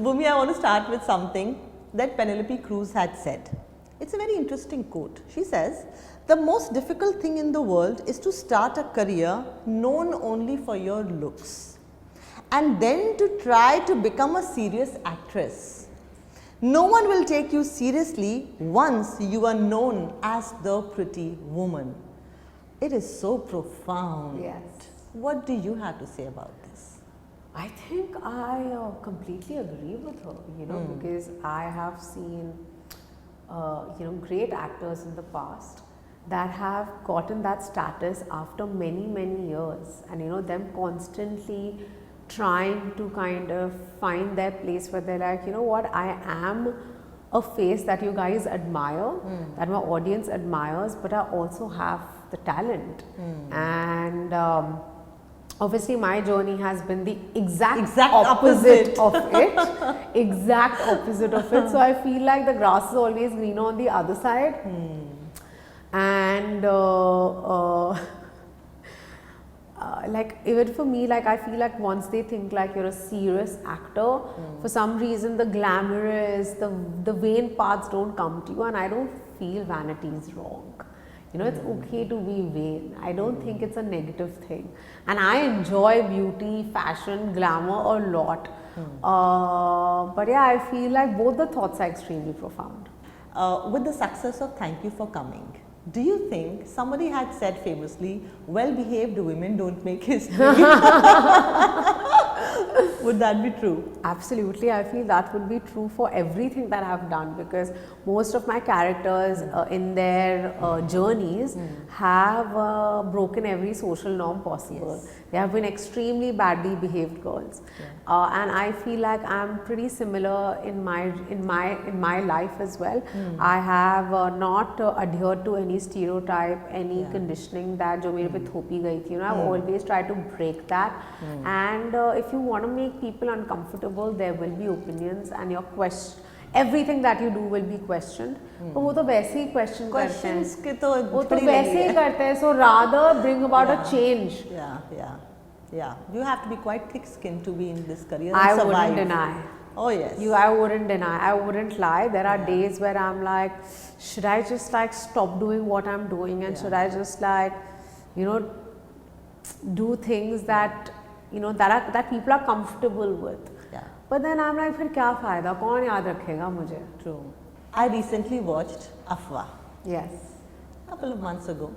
Bhumi, I want to start with something that Penelope Cruz had said. It's a very interesting quote. She says, "The most difficult thing in the world is to start a career known only for your looks and then to try to become a serious actress. No one will take you seriously once you are known as the pretty woman." It is so profound. Yes. What do you have to say about this? I think I completely agree with her, because I have seen, great actors in the past that have gotten that status after many, many years, and them constantly trying to kind of find their place where they're like, you know what, I am a face that you guys admire, that my audience admires, but I also have the talent. And obviously my journey has been the exact opposite of it. Exact opposite of it. So I feel like the grass is always greener on the other side. And like even for me, like I feel like once they think like you're a serious actor, for some reason the glamorous, the vain parts don't come to you, and I don't feel vanity is wrong. It's okay to be vain. I don't think it's a negative thing. And I enjoy beauty, fashion, glamour a lot. But yeah, I feel like both the thoughts are extremely profound. With the success of Thank You for Coming, do you think somebody had said famously, well-behaved women don't make history? Would that be true? Absolutely. I feel that would be true for everything that I've done, because most of my characters in their journeys have broken every social norm possible. Yes. They have been extremely badly behaved girls. And I feel like I'm pretty similar in my life as well. I have not adhered to any stereotype, any conditioning that jo mere pe thopi gayi thi. I've always tried to break that. And if you want to make people uncomfortable, there will be opinions, and your everything that you do will be questioned. तो वो तो वैसे ही question करते हैं, वो तो वैसे ही करते हैं. So rather bring about a change. Yeah. You have to be quite thick-skinned to be in this career. I wouldn't deny. Oh yes. I wouldn't deny. I wouldn't lie. There are days where I'm like, should I just like stop doing what I'm doing, and should I just like, do things that that people are comfortable with. Yeah. But then I'm like, फिर क्या फायदा? कौन याद रखेगा मुझे? True. I recently watched Afwa. Yes. A couple of months ago.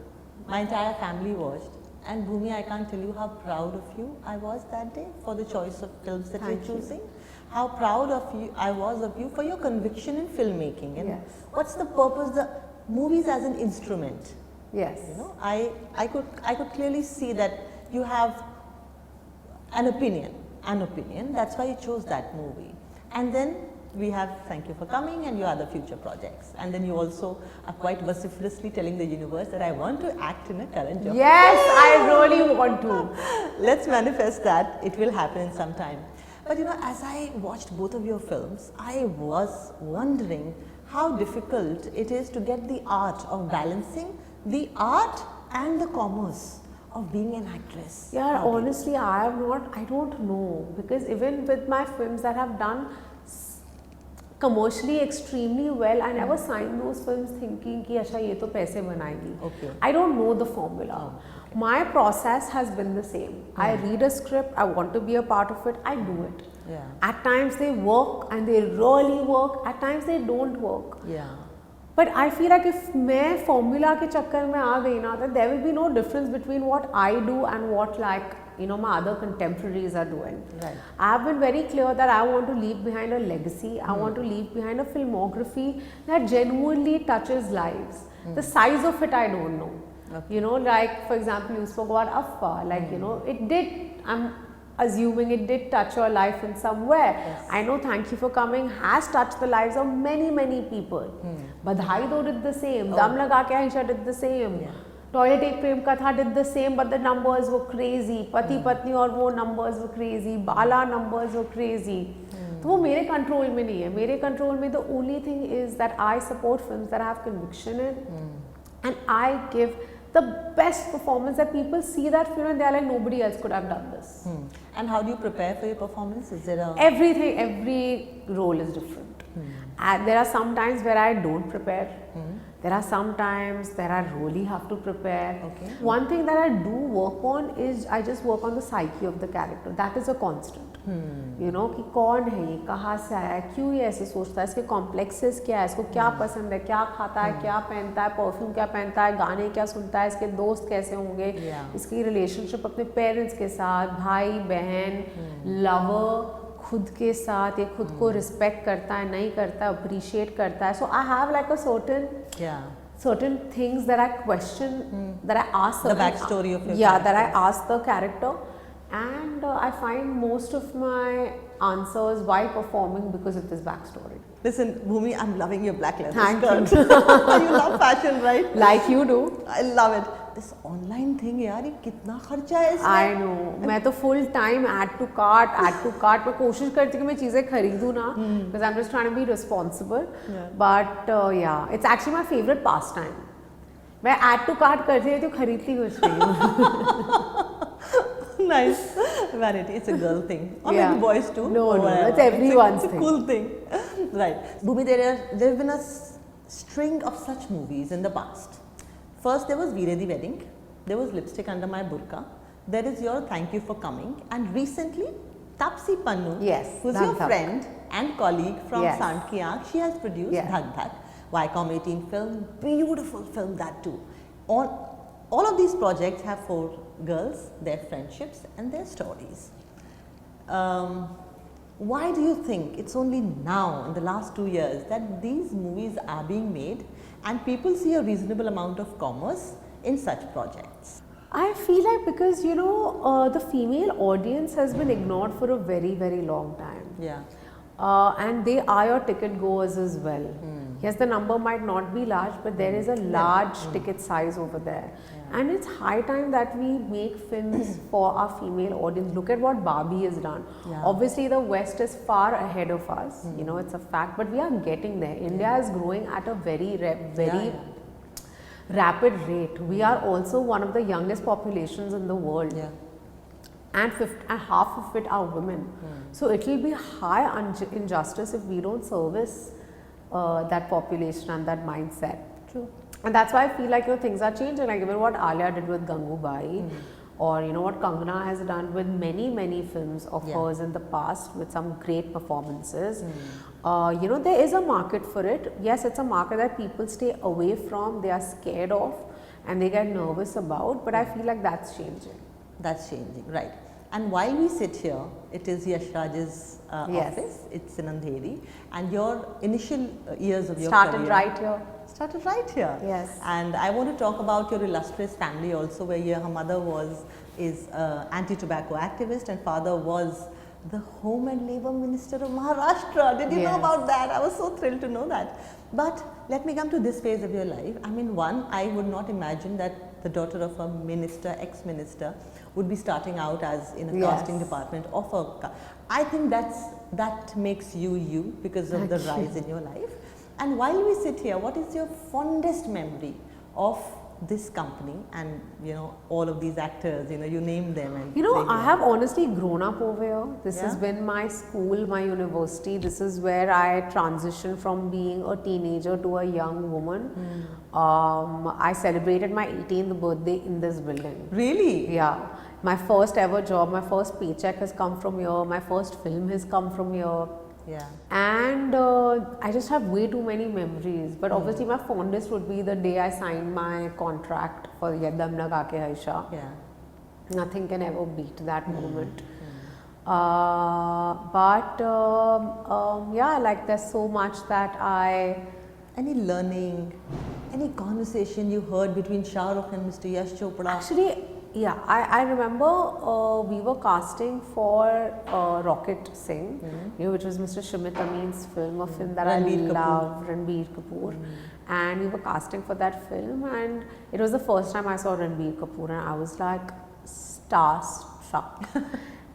My entire family watched. And Bhumi, I can't tell you how proud of you I was that day for the choice of films that you're choosing. How proud of you I was of you for your conviction in filmmaking. And what's the purpose? The movies as an instrument. Yes. I could clearly see that you have an opinion. That's why you chose that movie. And then we have Thank You for Coming and your other future projects. And then you also are quite vociferously telling the universe that I want to act in a Karan Johar. Yes, I really want to. Let's manifest that. It will happen in some time. But as I watched both of your films, I was wondering how difficult it is to get the art of balancing the art and the commerce of being an actress. Yeah, honestly, I don't know, because even with my films that I've done commercially extremely well, I never signed those films thinking कि अच्छा ये तो पैसे बनाएगी. Okay. I don't know the formula. My process has been the same. I read a script, I want to be a part of it, I do it. Yeah. At times they work and they really work, at times they don't work. Yeah. But I feel like if मैं formula के चक्कर में आ गई ना, then there will be no difference between what I do and what my other contemporaries are doing. Right. I have been very clear that I want to leave behind a legacy. I want to leave behind a filmography that genuinely touches lives. The size of it I don't know. Okay. Like for example, you spoke about Afwa. Like it did. I'm assuming it did touch your life in some way. Yes. I know Thank You for Coming has touched the lives of many, many people. Badhai Do did the same. Dum Laga Ke Aisha did the same. Yeah. Toilet Ek Prem Katha did the same, but the numbers were crazy. Pati Patni aur wo numbers were crazy. Bala numbers were crazy. तो वो मेरे control में नहीं है. मेरे control में the only thing is that I support films that I have conviction in, and I give the best performance that people see that film and they are like, nobody else could have done this. And how do you prepare for your performance? Is there a... Everything, role is different. And there are some times where I don't prepare. There are some times that I really have to prepare. Okay. One thing that I do work on is I just work on the psyche of the character. That is a constant. You know कि कौन है ये, कहाँ से आया है, क्यों ये ऐसे सोचता है, इसके कॉम्प्लेक्सेस क्या है, इसको क्या पसंद है, क्या खाता है, क्या पहनता है, परफ्यूम क्या पहनता है, गाने क्या सुनता है, इसके दोस्त कैसे होंगे, इसकी रिलेशनशिप अपने पेरेंट्स के साथ, भाई बहन, लवर, खुद के साथ, ये खुद को रिस्पेक्ट करता है, नहीं करता है, अप्रिशिएट करता है. So I have like a certain things that I question, that I ask the backstory of your character. That I ask the character, and I find most of my answers while performing because of this backstory. Listen, Bhumi, I'm loving your black leather Thank skirt. You love fashion, right? Like you do. I love it. This online thing, यार, ये कितना खर्चा है इसमें? I know. मैं तो full time add to cart. मैं कोशिश करती हूँ कि मैं चीजें खरीदूँ ना, because I'm just trying to be responsible. But yeah, it's actually my favorite pastime. मैं add to cart करती रहती हूँ, खरीदती कुछ नहीं हूँ. Nice. Vanity. It's a girl thing. Or maybe boys too. No, it's everyone's thing. It's a cool thing. Right. Bhumi, there have been a string of such movies in the past. First, there was Veere the Wedding. There was Lipstick Under My Burqa. There is your Thank You for Coming. And recently, Tapsi Pannu, who's your friend and colleague from Sant Ki Aankh, she has produced Dhak Dhak, Viacom 18 film, beautiful film that too. All of these projects have 4 girls, their friendships and their stories. Why do you think it's only now, in the last 2 years, that these movies are being made and people see a reasonable amount of commerce in such projects? I feel like because, you know, the female audience has been ignored for a very, very long time. Yeah. And they are your ticket goers as well. Yes, the number might not be large, but there is a large ticket size over there. And it's high time that we make films for our female audience. Look at what Barbie has done. Obviously, the West is far ahead of us. You know, it's a fact, but we are getting there. India is growing at a very rapid rate. We are also one of the youngest populations in the world. And half of it are women. So it will be high injustice if we don't service that population and that mindset. True. And that's why I feel like, you know, things are changing. Like even what Alia did with Gangubai, or you know what Kangana has done with many films of hers in the past with some great performances. You know, there is a market for it. Yes, it's a market that people stay away from, they are scared of, and they get nervous about. But I feel like that's changing. That's changing, right. And while we sit here, it is Yash Raj's office, it's in Andheri, and your initial years of your career started right here. Yes. And I want to talk about your illustrious family also, where her mother is anti-tobacco activist and father was the Home and Labour Minister of Maharashtra. Did you know about that? I was so thrilled to know that. But let me come to this phase of your life. I mean, one, I would not imagine that the daughter of a minister, ex-minister, would be starting out as in a casting department of a. I think that makes you because of the rise in your life. And while we sit here, what is your fondest memory of this company and, you know, all of these actors, you know, you name them? And you know, I have honestly grown up over here. This has been my school, my university. This is where I transitioned from being a teenager to a young woman. I celebrated my 18th birthday in this building. Really? Yeah. My first ever job, my first paycheck has come from here. My first film has come from here. Yeah. And I just have way too many memories. But obviously my fondest would be the day I signed my contract for Yedam Laga Ke Haisha. Yeah. Nothing can ever beat that moment. Yeah, like there's so much that Any learning, any conversation you heard between Shah Rukh and Mr. Yash Chopra? Actually, yeah, I remember we were casting for Rocket Singh, you know, which was Mr. Shimit Amin's film, a film that Ranbir I love, Ranbir Kapoor. And we were casting for that film, and it was the first time I saw Ranbir Kapoor, and I was like starstruck.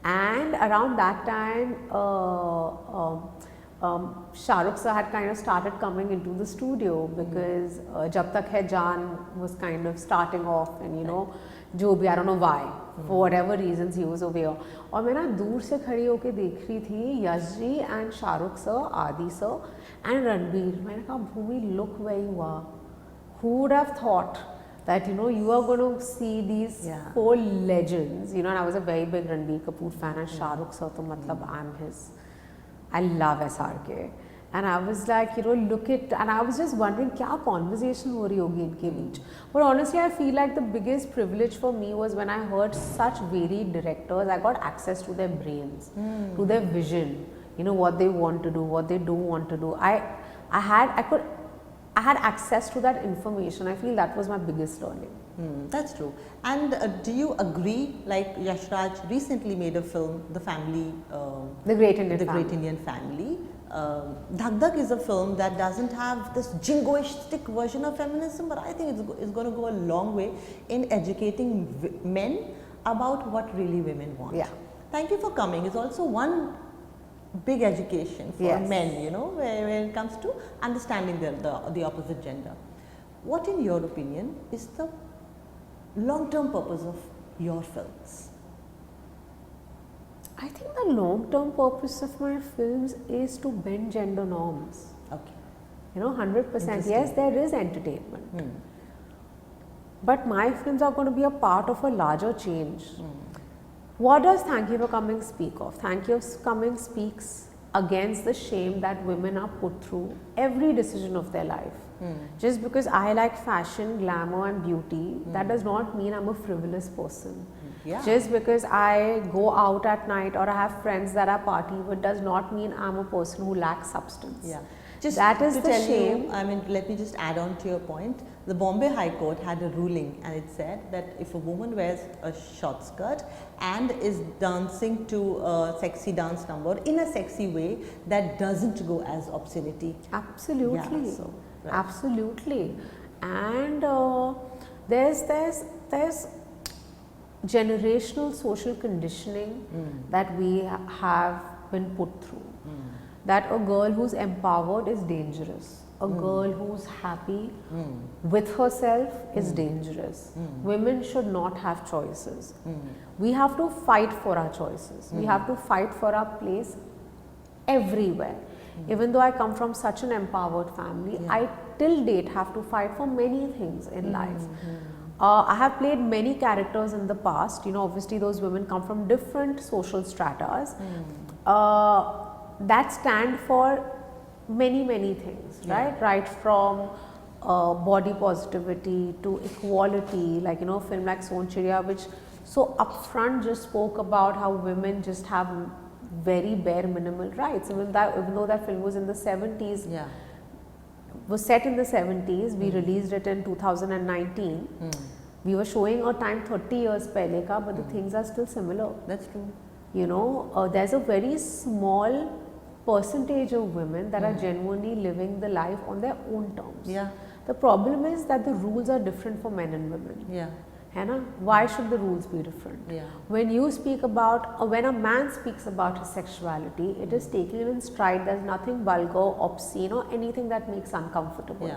And around that time, Shah Rukh sir had kind of started coming into the studio because Jab Tak Hai Jaan was kind of starting off, and you know, जो भी I don't know why, for whatever reasons he was over here. और मैं ना दूर से खड़ी होके देख रही थी यश जी and शाहरुख sir, आदि sir and रणबीर. मैंने कहा भूमि, look where you are. Who would have thought that you know you are going to see these four legends, you know? And I was a very big Ranbir Kapoor fan, and Shah Rukh sir, to matlab I'm his. I love SRK, and I was like, you know, look at, and I was just wondering, क्या conversation हो रही होगी इनके बीच. But honestly, I feel like the biggest privilege for me was when I heard such varied directors. I got access to their brains, to their vision. You know what they want to do, what they don't want to do. I had access to that information. I feel that was my biggest learning. That's true. And do you agree, like Yash Raj recently made a film, The Family, The Great Indian Great Indian Family. Dhak Dhak is a film that doesn't have this jingoistic version of feminism, but I think it's going to go a long way in educating men about what really women want. Yeah. Thank you for coming. It's also one big education for men, you know, when it comes to understanding the opposite gender. What, in your opinion, is the long-term purpose of your films? I think the long-term purpose of my films is to bend gender norms. Okay. You know, 100%. Yes, there is entertainment. But my films are going to be a part of a larger change. What does Thank You for Coming speak of? Thank You for Coming speaks against the shame that women are put through every decision of their life. Just because I like fashion, glamour and beauty, that does not mean I'm a frivolous person. Just because I go out at night or I have friends that I party with does not mean I'm a person who lacks substance. Just that is to the tell shame. you, I mean, let me just add on to your point. The Bombay High Court had a ruling, and it said that if a woman wears a short skirt and is dancing to a sexy dance number in a sexy way, that doesn't go as obscenity. Absolutely. Yeah, so, right. Absolutely. And there's generational social conditioning that we have been put through. That a girl who's empowered is dangerous. A girl who's happy with herself is dangerous. Women should not have choices. We have to fight for our choices. We have to fight for our place everywhere. Even though I come from such an empowered family, I till date have to fight for many things in life. I have played many characters in the past. You know, obviously those women come from different social stratas that stand for many things, right? Right from body positivity to equality, like, you know, a film like Son Chiriya, which so upfront just spoke about how women just have very bare minimal rights. Even though that film was in the 70s, was set in the 70s, we released it in 2019. We were showing a time 30 years pehle ka, but the things are still similar. That's true. You know, there's a very small percentage of women that are genuinely living the life on their own terms. The problem is that the rules are different for men and women. Why should the rules be different? When you speak about, when a man speaks about his sexuality, it is taken in stride. There's nothing vulgar, obscene or anything that makes uncomfortable.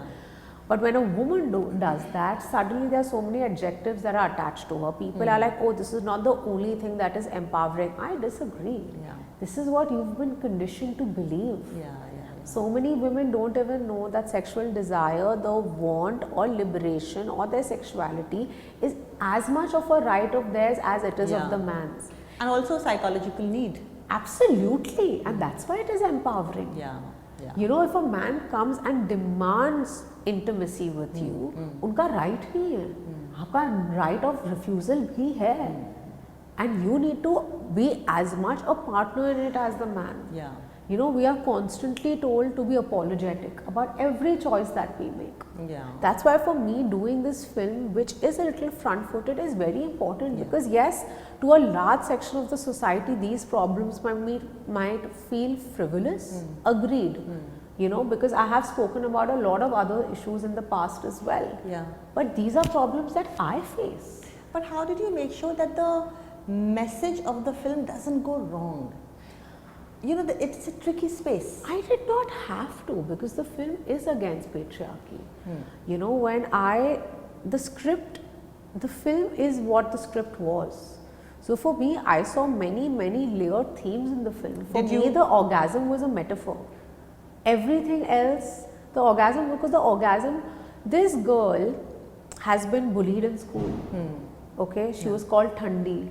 But when a woman does that, suddenly there are so many adjectives that are attached to her. People are like, oh, this is not the only thing that is empowering. I disagree. This is what you've been conditioned to believe. So many women don't even know that sexual desire, the want or liberation or their sexuality is as much of a right of theirs as it is of the man's. And also psychological need. Absolutely. And that's why it is empowering. You know, if a man comes and demands intimacy with you, उनका right ही है, आपका right of refusal भी है, and you need to be as much a partner in it as the man. You know, we are constantly told to be apologetic about every choice that we make. That's why for me doing this film, which is a little front-footed, is very important because yes, to a large section of the society, these problems might feel frivolous. Agreed. You know, because I have spoken about a lot of other issues in the past as well. But these are problems that I face. But how did you make sure that the message of the film doesn't go wrong? you know, it's a tricky space. I did not have to, because the film is against patriarchy. You know, when the film is what the script was. So for me, I saw many layered themes in the film. For me, the orgasm was a metaphor. Everything else, the orgasm, this girl has been bullied in school. Okay, she was called Thandi.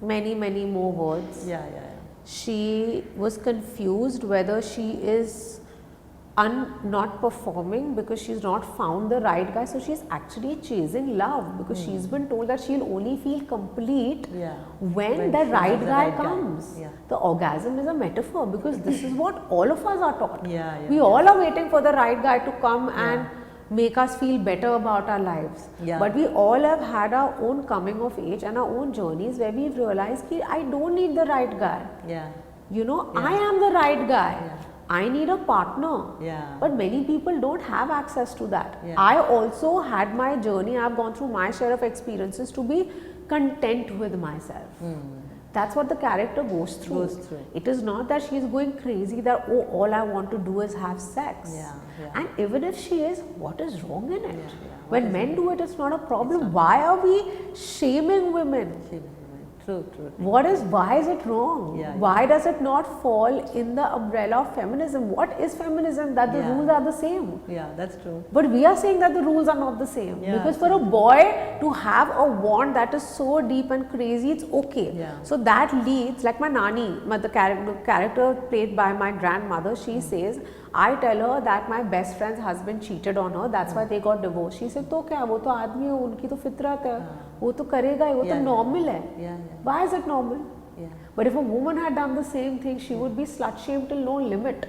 Many more words. She was confused whether she is not performing because she's not found the right guy. So she's actually chasing love, because she's been told that she'll only feel complete when the right guy comes. The orgasm is a metaphor, because this is what all of us are taught. We all are waiting for the right guy to come and make us feel better about our lives. But we all have had our own coming of age and our own journeys where we've realized that I don't need the right guy. You know, I am the right guy. I need a partner. But many people don't have access to that. I also had my journey. I've gone through my share of experiences to be content with myself. That's what the character goes through. It is not that she's going crazy that, oh, all I want to do is have sex. And even if she is, what is wrong in it? When men do it, it's not a problem. Why are we shaming women? Why is it wrong? Why does it not fall in the umbrella of feminism? What is feminism? That the rules are the same. That's true. But we are saying that the rules are not the same. Because for a boy to have a want that is so deep and crazy, it's okay. So that leads, like my nani, the character played by my grandmother, she says, I tell her that my best friend's husband cheated on her, that's why they got divorced. She said, तो क्या, वो तो आदमी है, उनकी तो फितरत है, वो तो करेगा ही, वो तो normal है. Why is it normal? But if a woman had done the same thing, she would be slut shamed till no limit.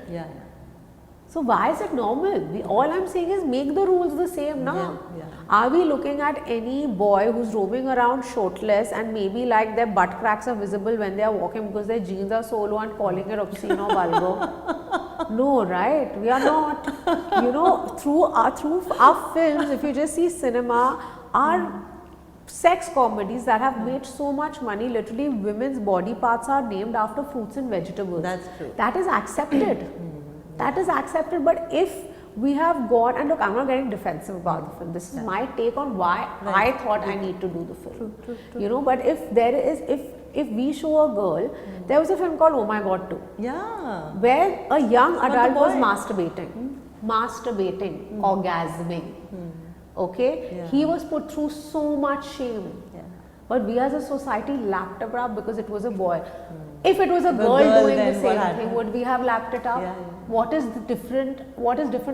So why is it normal? All I'm saying is make the rules the same now. Are we looking at any boy who's roaming around shirtless and maybe like their butt cracks are visible when they are walking because their jeans are so low and calling it obscene or vulgar? No, right? We are not. You know, through our films, if you just see cinema, our sex comedies that have made so much money, literally women's body parts are named after fruits and vegetables. That's true. That is accepted. That is accepted. But if we have gone, and look, I'm not getting defensive about the film. This is my take on why I thought I need to do the film. True. You know, but if there is, if we show a girl, there was a film called Oh My God 2. Where a young adult was masturbating, orgasming. Okay? He was put through so much shame. But we as a society lapped it up because it was a boy. If it was a girl doing the same thing, would we have lapped it up? What is different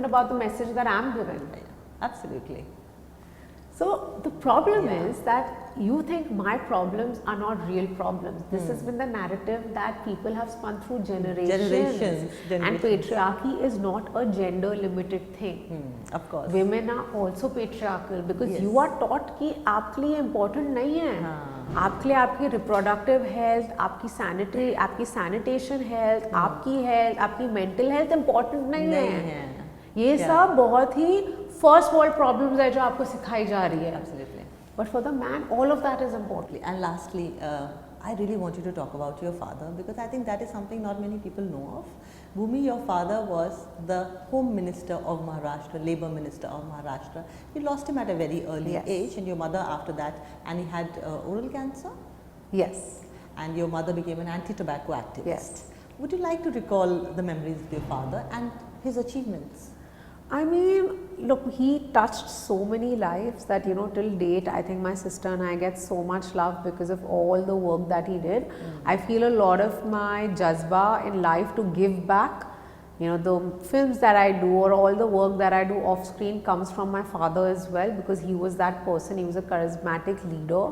about the message that I'm giving? Absolutely. So the problem is that you think my problems are not real problems. This has been the narrative that people have spun through generations. And patriarchy is not a gender limited thing. Of course. Women are also patriarchal because you are taught कि आपके लिए important नहीं है. आपके लिए आपकी reproductive health, आपकी sanitation health, आपकी mental health important नहीं है. ये सब बहुत ही first world problems है जो आपको सिखाई जा रही है. Absolutely. But for the man, all of that is important. And lastly, I really want you to talk about your father, because I think that is something not many people know of. Bhumi, your father was the Home Minister of Maharashtra, Labour Minister of Maharashtra. You lost him at a very early age, and your mother after that, and he had oral cancer? Yes. And your mother became an anti-tobacco activist. Would you like to recall the memories of your father and his achievements? I mean, look, he touched so many lives that, you know, till date, I think my sister and I get so much love because of all the work that he did. I feel a lot of my jazba in life to give back. You know, the films that I do or all the work that I do off screen comes from my father as well, because he was that person. He was a charismatic leader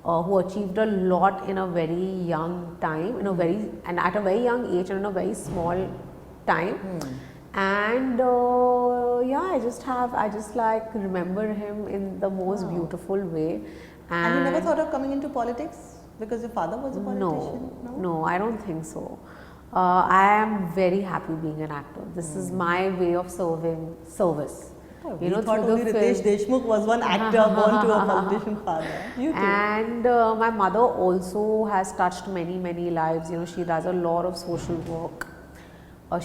who achieved a lot in a very young time, and at a very young age and in a very small time. And I just like remember him in the most beautiful way. And you never thought of coming into politics because your father was a politician? No, I don't think so. I am very happy being an actor. This is my way of service. We thought only Ritesh Deshmukh was one actor born to a politician father. You too. And my mother also has touched many lives. She does a lot of social work.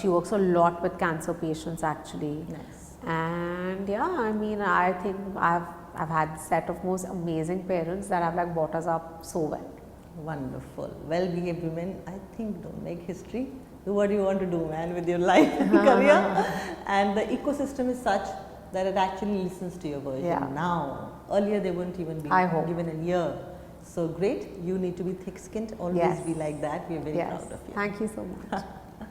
She works a lot with cancer patients actually. Nice. And yeah, I mean, I think I've had a set of most amazing parents that have like brought us up so well. Wonderful. Well-behaved women, I think, don't make history. Do what you want to do, man, with your life and career. And the ecosystem is such that it actually listens to your version now. Earlier, they wouldn't even be given an ear. So great. You need to be thick-skinned. Always be like that. We are very proud of you. Thank you so much.